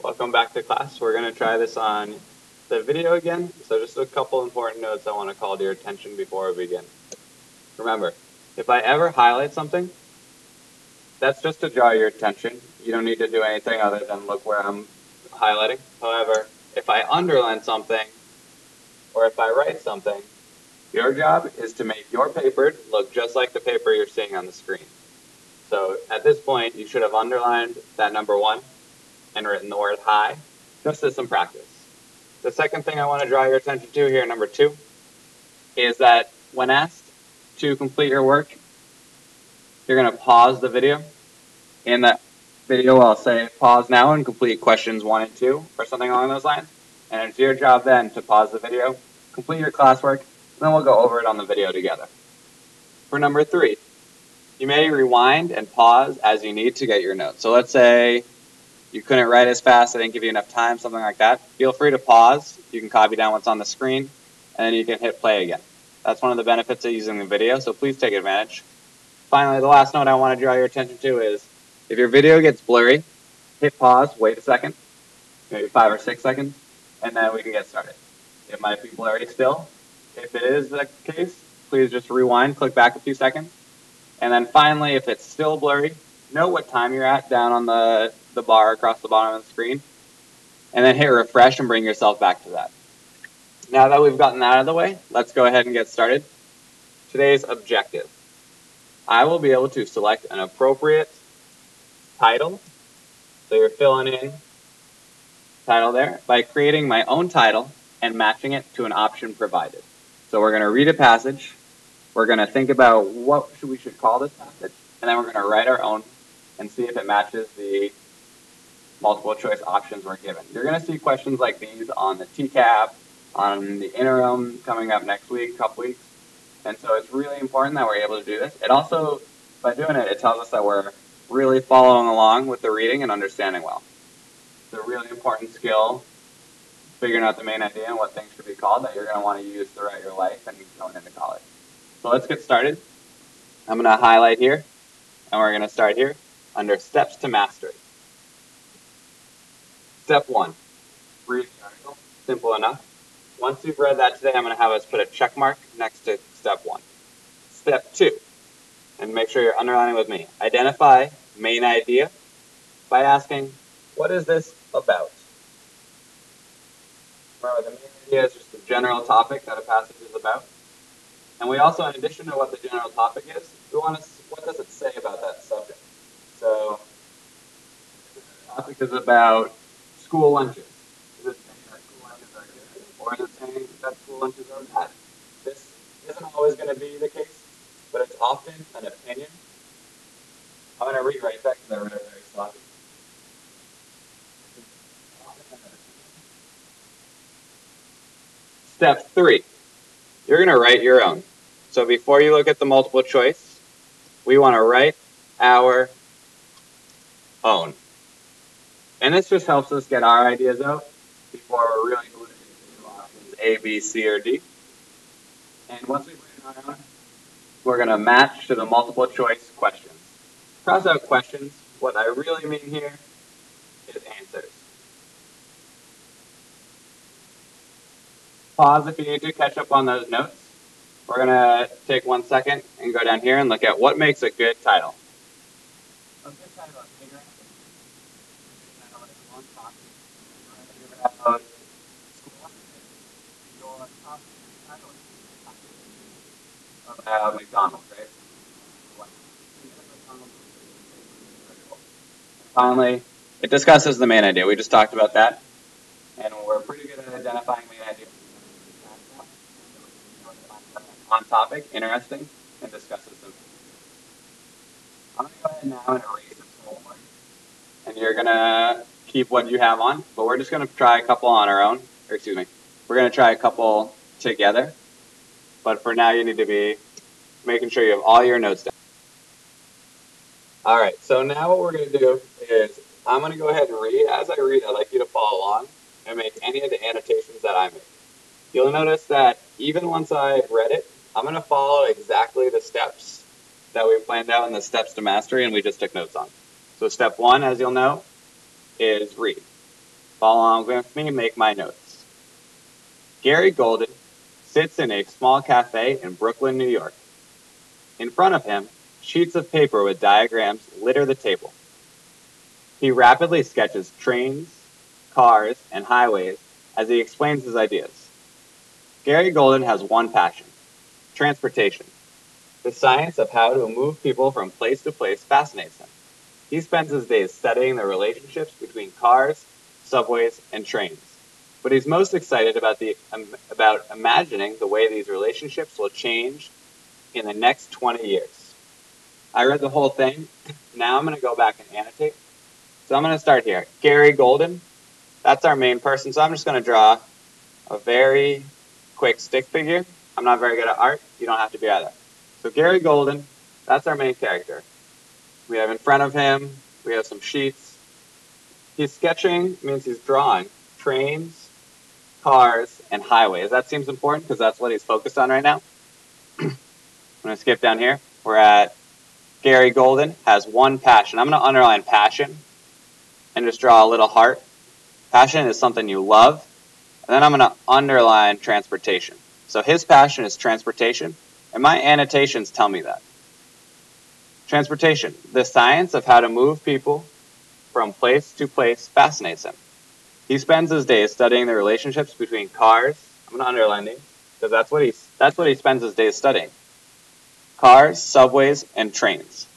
Welcome back to class. We're going to try this on the video again. So just a couple important notes I want to call to your attention before we begin. Remember, if I ever highlight something, that's just to draw your attention. You don't need to do anything other than look where I'm highlighting. However, if I underline something or if I write something, your job is to make your paper look just like the paper you're seeing on the screen. So at this point, you should have underlined that number 1 and written the word hi, just as some practice. The second thing I want to draw your attention to here, number 2, is that when asked to complete your work, you're going to pause the video. In that video, I'll say pause now and complete questions 1 and 2, or something along those lines. And it's your job then to pause the video, complete your classwork, and then we'll go over it on the video together. For number 3, you may rewind and pause as you need to get your notes. So let's say you couldn't write as fast, I didn't give you enough time, something like that. Feel free to pause. You can copy down what's on the screen, and then you can hit play again. That's one of the benefits of using the video, so please take advantage. Finally, the last note I want to draw your attention to is if your video gets blurry, hit pause, wait a second, maybe 5 or 6 seconds, and then we can get started. It might be blurry still. If it is the case, please just rewind, click back a few seconds. And then finally, if it's still blurry, note what time you're at down on the bar across the bottom of the screen, and then hit refresh and bring yourself back to that. Now that we've gotten that out of the way, let's go ahead and get started. Today's objective. I will be able to select an appropriate title, so you're filling in title there, by creating my own title and matching it to an option provided. So we're going to read a passage, we're going to think about what we should call this passage, and then we're going to write our own and see if it matches the multiple choice options we're given. You're going to see questions like these on the TCAP, on the interim coming up next week, a couple weeks. And so it's really important that we're able to do this. It also, by doing it, it tells us that we're really following along with the reading and understanding well. It's a really important skill, figuring out the main idea and what things should be called that you're going to want to use throughout your life and going into college. So let's get started. I'm going to highlight here, and we're going to start here under Steps to Mastery. Step 1, read the article. Simple enough. Once you've read that today, I'm going to have us put a check mark next to Step 1. Step 2, and make sure you're underlining with me. Identify main idea by asking, what is this about? Remember, the main idea is just the general topic that a passage is about. And we also, in addition to what the general topic is, we want to, what does it say about that subject? So, the topic is about school lunches. Is it saying that school lunches are good, or is it saying that school lunches are bad? This isn't always going to be the case, but it's often an opinion. I'm going to rewrite that because I read it very sloppy. Step 3, you're going to write your own. So before you look at the multiple choice, we want to write our own. And this just helps us get our ideas out before we're really looking into options A, B, C, or D. And once we've written our own, we're going to match to the multiple choice questions. Cross out questions. What I really mean here is answers. Pause if you need to catch up on those notes. We're going to take 1 second and go down here and look at what makes a good title. A good title is interesting. A good title is on topic. About school. Your top title is about McDonald's, right? Finally, it discusses the main idea. We just talked about that. And we're pretty good at identifying main ideas. On topic, interesting, and discusses them. I'm going to go ahead now and erase this whole one. And you're going to keep what you have on, but we're just going to try a couple on our own. Or excuse me, we're going to try a couple together. But for now, you need to be making sure you have all your notes down. All right, so now what we're going to do is I'm going to go ahead and read. As I read, I'd like you to follow along and make any of the annotations that I make. You'll notice that even once I've read it, I'm going to follow exactly the steps that we planned out in the Steps to Mastery and we just took notes on. So step 1, as you'll know, is read. Follow along with me, make my notes. Gary Golden sits in a small cafe in Brooklyn, New York. In front of him, sheets of paper with diagrams litter the table. He rapidly sketches trains, cars, and highways as he explains his ideas. Gary Golden has one passion: transportation. The science of how to move people from place to place fascinates him. He spends his days studying the relationships between cars, subways, and trains. But he's most excited about imagining the way these relationships will change in the next 20 years. I read the whole thing. Now I'm going to go back and annotate. So I'm going to start here. Gary Golden, that's our main person. So I'm just going to draw a very quick stick figure. I'm not very good at art. You don't have to be either. So Gary Golden, that's our main character. We have in front of him, we have some sheets. He's sketching, means he's drawing trains, cars, and highways. That seems important because that's what he's focused on right now. I'm going to skip down here. We're at Gary Golden has one passion. I'm going to underline passion and just draw a little heart. Passion is something you love. And then I'm going to underline transportation. So his passion is transportation, and my annotations tell me that. Transportation, the science of how to move people from place to place, fascinates him. He spends his days studying the relationships between cars. I'm going to underline these because that's what he spends his days studying. Cars, subways, and trains.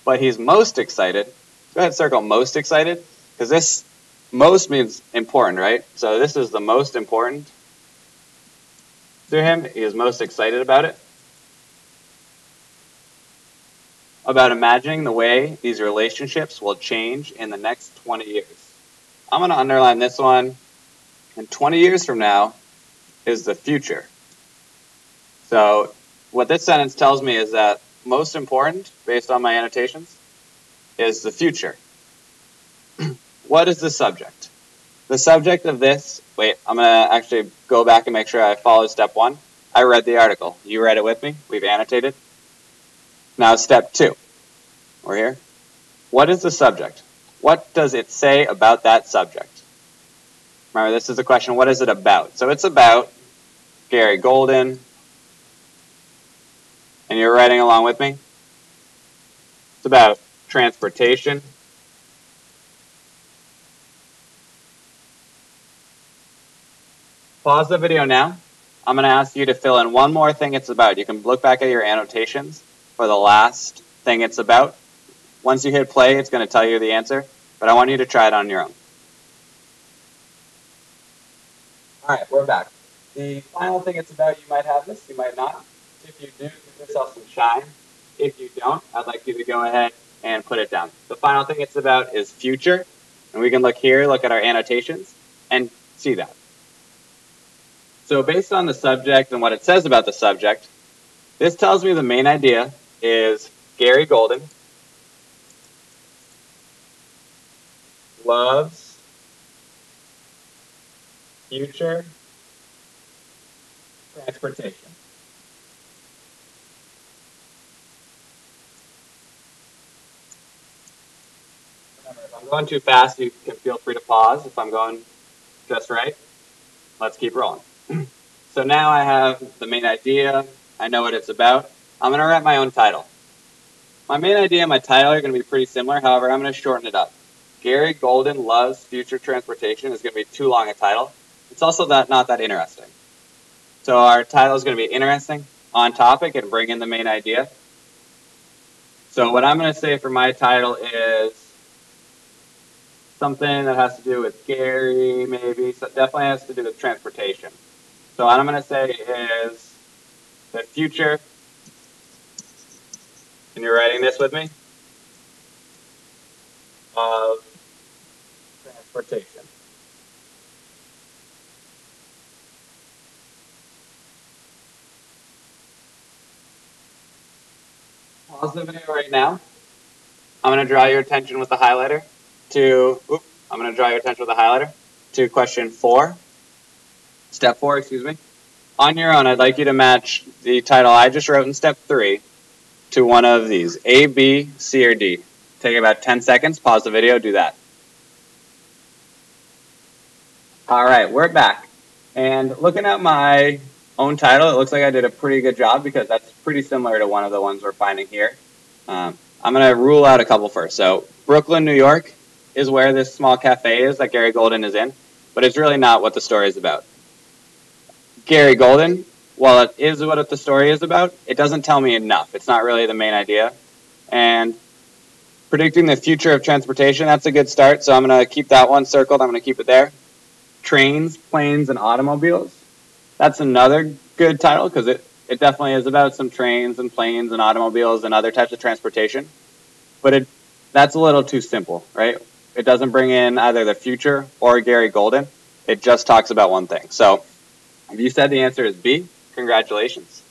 But he's most excited. Go ahead, circle most excited, because this most means important, right? So this is the most important to him. He is most excited about it. About imagining the way these relationships will change in the next 20 years. I'm going to underline this one. And 20 years from now is the future. So what this sentence tells me is that most important, based on my annotations, is the future. What is the subject? The subject of this, wait, I'm going to actually go back and make sure I followed step 1. I read the article. You read it with me. We've annotated. Now step 2. We're here. What is the subject? What does it say about that subject? Remember, this is the question, what is it about? So it's about Gary Golden. And you're writing along with me? It's about transportation. Pause the video now. I'm going to ask you to fill in one more thing it's about. You can look back at your annotations for the last thing it's about. Once you hit play, it's going to tell you the answer, but I want you to try it on your own. All right, we're back. The final thing it's about, you might have this, you might not. If you do, give yourself some shine. If you don't, I'd like you to go ahead and put it down. The final thing it's about is future, and we can look here, look at our annotations, and see that. So based on the subject and what it says about the subject, this tells me the main idea is Gary Golden loves future transportation. Remember, if I'm going too fast, you can feel free to pause. If I'm going just right, let's keep rolling. So now I have the main idea. I know what it's about. I'm going to write my own title. My main idea and my title are going to be pretty similar. However, I'm going to shorten it up. Gary Golden loves future transportation is going to be too long a title. It's also not that interesting. So our title is going to be interesting, on topic, and bring in the main idea. So what I'm going to say for my title is something that has to do with Gary, maybe. So it definitely has to do with transportation. So what I'm going to say is the future, and you're writing this with me, of transportation. Pause the video right now. I'm going to draw your attention with the highlighter to question 4. Step 4, excuse me. On your own, I'd like you to match the title I just wrote in step 3 to one of these, A, B, C, or D. Take about 10 seconds, pause the video, do that. All right, we're back. And looking at my own title, it looks like I did a pretty good job because that's pretty similar to one of the ones we're finding here. I'm going to rule out a couple first. So Brooklyn, New York is where this small cafe is that Gary Golden is in, but it's really not what the story is about. Gary Golden, while it is what the story is about, it doesn't tell me enough. It's not really the main idea. And predicting the future of transportation, that's a good start. So I'm going to keep that one circled. I'm going to keep it there. Trains, planes, and automobiles. That's another good title because it definitely is about some trains and planes and automobiles and other types of transportation. But that's a little too simple, right? It doesn't bring in either the future or Gary Golden. It just talks about one thing. So if you said the answer is B, congratulations.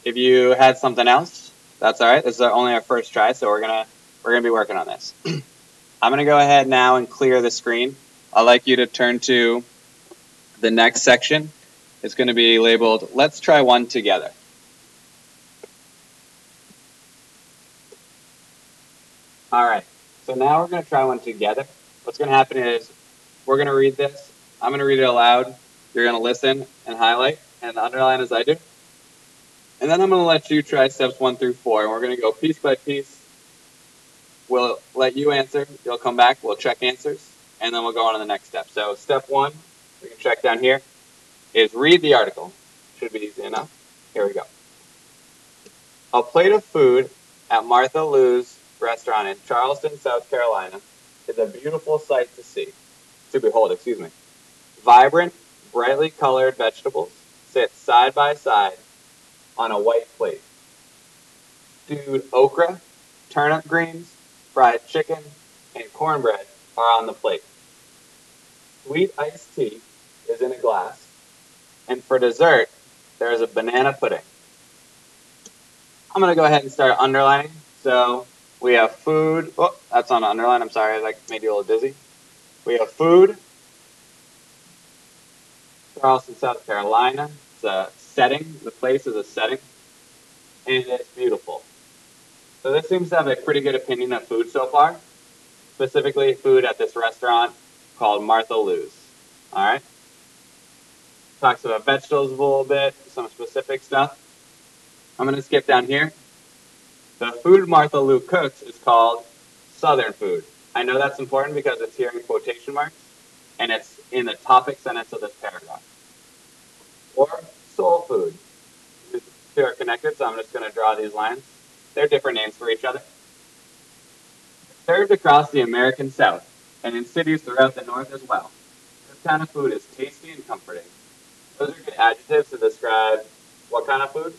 If you had something else, that's all right. This is only our first try, so we're gonna be working on this. I'm gonna go ahead now and clear the screen. I'd like you to turn to the next section. It's going to be labeled, let's try one together. All right, so now we're going to try one together. What's going to happen is we're going to read this. I'm going to read it aloud. You're going to listen and highlight and underline as I do. And then I'm going to let you try steps 1 through 4. And we're going to go piece by piece. We'll let you answer. You'll come back. We'll check answers. And then we'll go on to the next step. So step 1, we can check down here, is read the article. Should be easy enough. Here we go. A plate of food at Martha Lou's restaurant in Charleston, South Carolina is a beautiful sight to behold, excuse me. Vibrant, brightly colored vegetables sit side by side on a white plate. Stewed okra, turnip greens, fried chicken, and cornbread are on the plate. Sweet iced tea is in a glass, and for dessert, there is a banana pudding. I'm going to go ahead and start underlining. So we have food. Oh, that's on underline. I'm sorry. That made you a little dizzy. We have food. Charleston, South Carolina. It's a setting. The place is a setting. And it's beautiful. So this seems to have a pretty good opinion of food so far. Specifically, food at this restaurant called Martha Lou's. All right. Talks about vegetables a little bit, some specific stuff. I'm going to skip down here. The food Martha Lou cooks is called Southern food. I know that's important because it's here in quotation marks, and it's in the topic sentence of this paragraph. Or soul food. These two are connected, so I'm just going to draw these lines. They're different names for each other. Served across the American South, and in cities throughout the North as well. This kind of food is tasty and comforting. Those are good adjectives to describe what kind of food?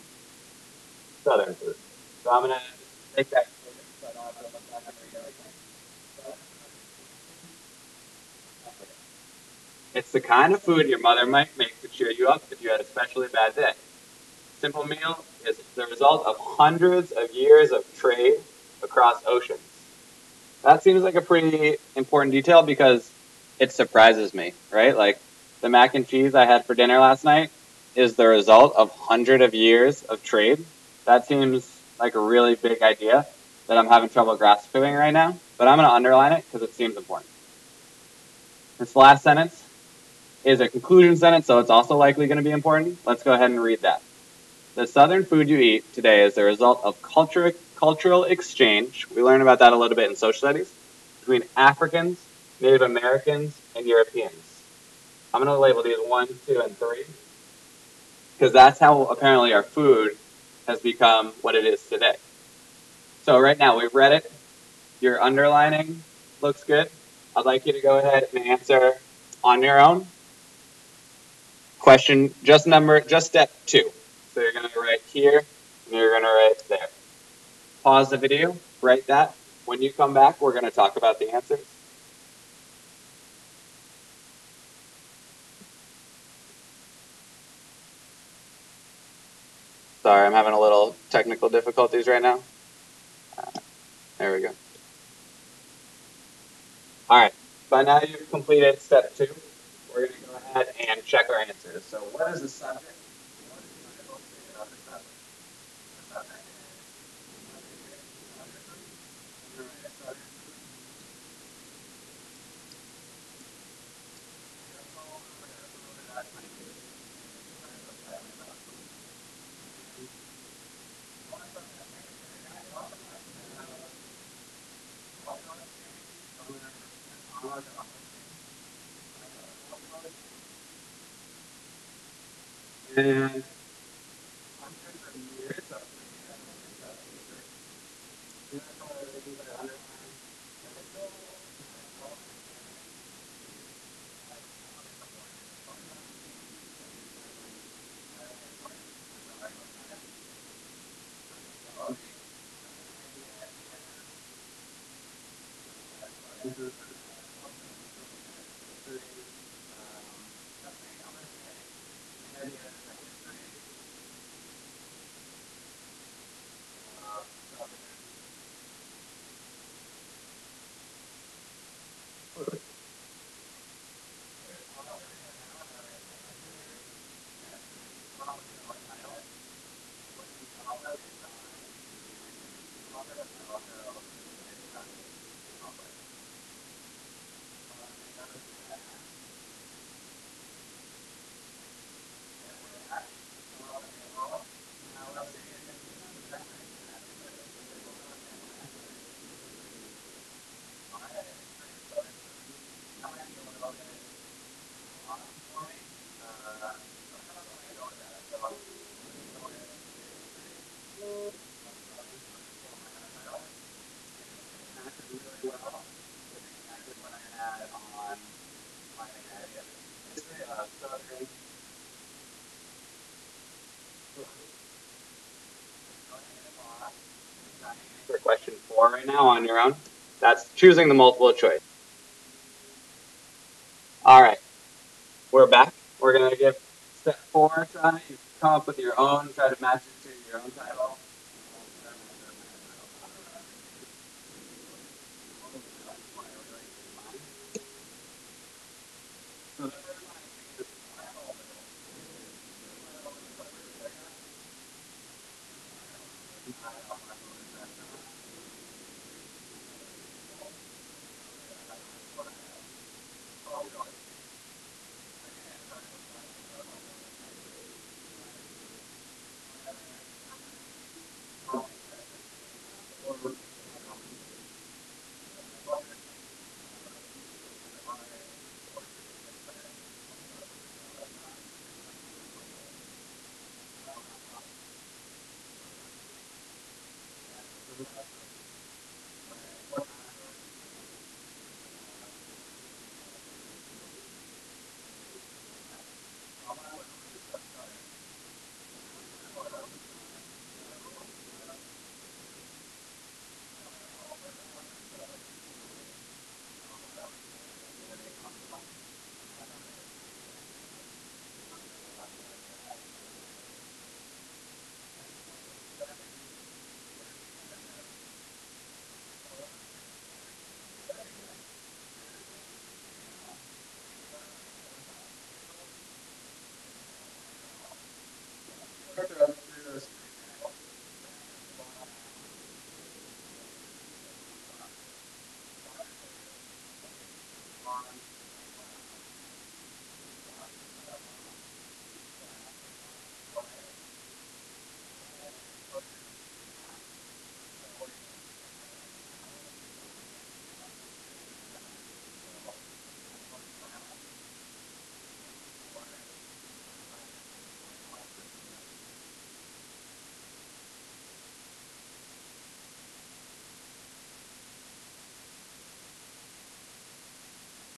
Southern food. So I'm going to take that so I don't have to look back every day. It's the kind of food your mother might make to cheer you up if you had a especially bad day. Simple meal is the result of hundreds of years of trade across oceans. That seems like a pretty important detail because it surprises me, right? Like the mac and cheese I had for dinner last night is the result of hundreds of years of trade. That seems like a really big idea that I'm having trouble grasping right now, but I'm going to underline it because it seems important. This last sentence is a conclusion sentence, so it's also likely going to be important. Let's go ahead and read that. The southern food you eat today is the result of cultural exchange. We learned about that a little bit in social studies between Africans, Native Americans, and Europeans. I'm going to label these 1, 2, and 3 because that's how apparently our food has become what it is today. So right now we've read it. Your underlining looks good. I'd like you to go ahead and answer on your own. Question, just step 2. So you're going to write here, and you're going to write there. Pause the video, write that. When you come back, we're going to talk about the answers. Sorry, I'm having a little technical difficulties right now. There we go. All right, by now you've completed step 2. We're going to go ahead and check our answers. So what is the subject? What is the article say about the subject? The subject is Southern food. I'm going to write Southern food. And for question 4 right now on your own. That's choosing the multiple choice. All right, we're back. We're gonna give step 4 a try. You come up with your own, try to match it to your own title.